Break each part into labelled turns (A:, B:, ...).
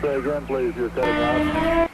A: Say again, please. You're cutting out.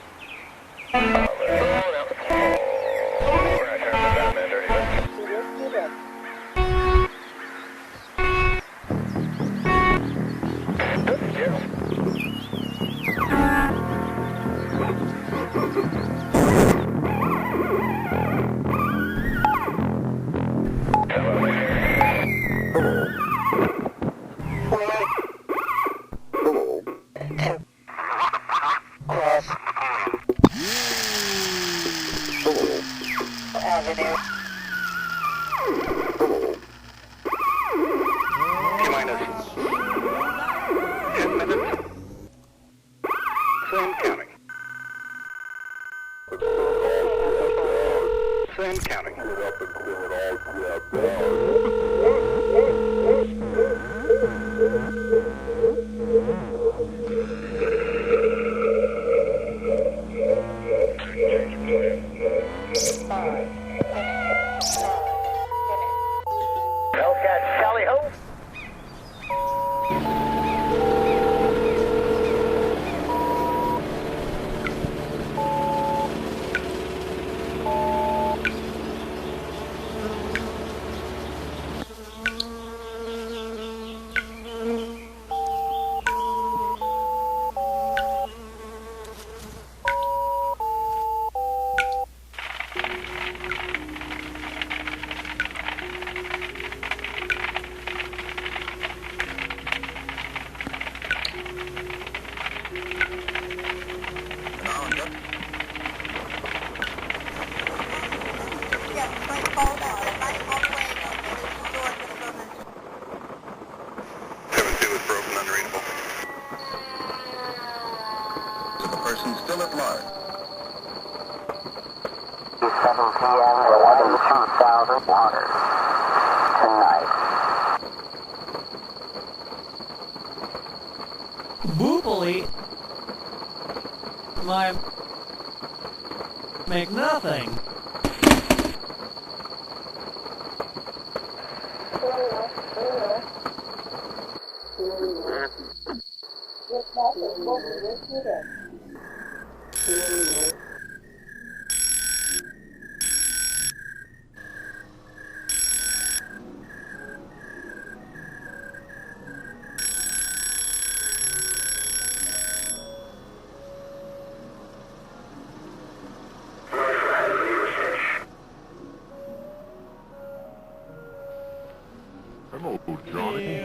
B: Still at large.
C: 7 p.m. 11,000 waters tonight.
D: Boopily. My make nothing.
E: Hello, Johnny.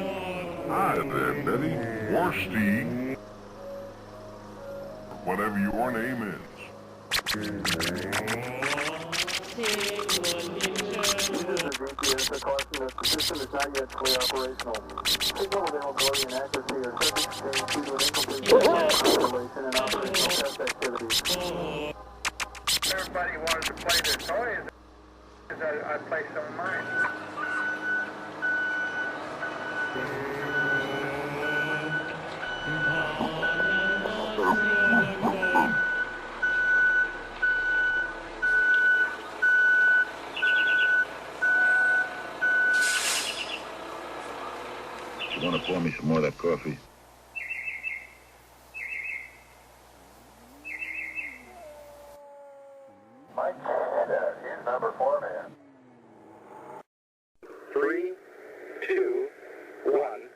E: Hi there, Betty. Or Steve. Whatever your name is.
A: This is a GPS caution that the system is not yet fully operational. Signal availability and accuracy are subject to change due to an incomplete installation and operational test activities.
F: Everybody wanted to play their toys, because I play some of mine.
B: You want to pour me some more of that coffee?
A: Mike Canada, here's number 4 man.
F: 3, 2, 1.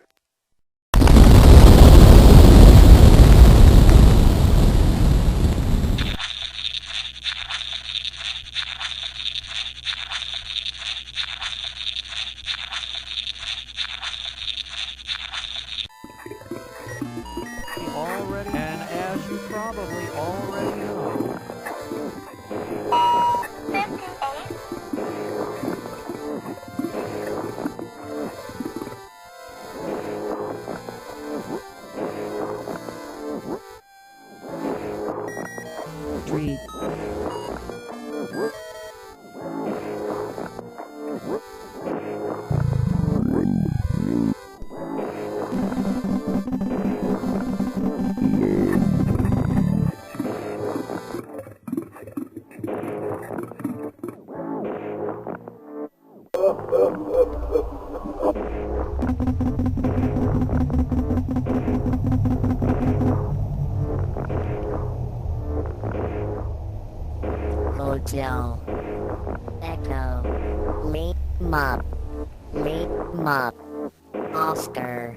D: Already, and as you probably already know. street.
C: Hotel. Echo. Lima. Lima. Oscar.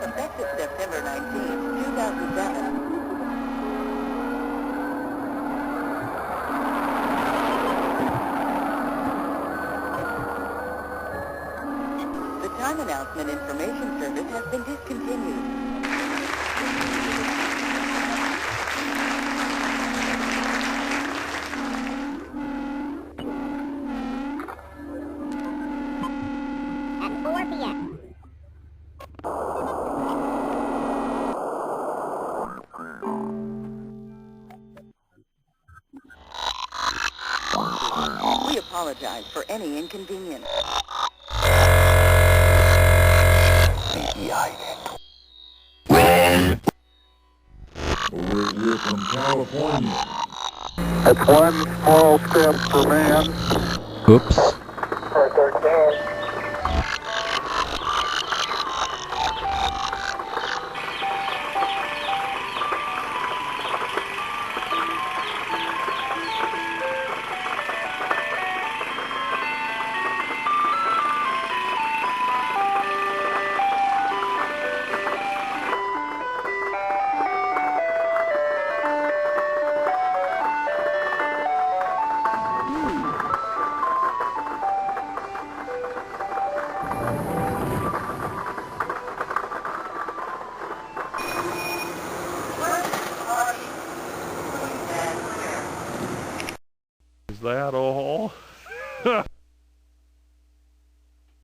C: Effective September 19, 2007. The time announcement information service has been discontinued.
G: At 4 p.m.
C: We apologize for any inconvenience.
E: We're from California.
A: That's one small step for man.
D: Oops.
A: For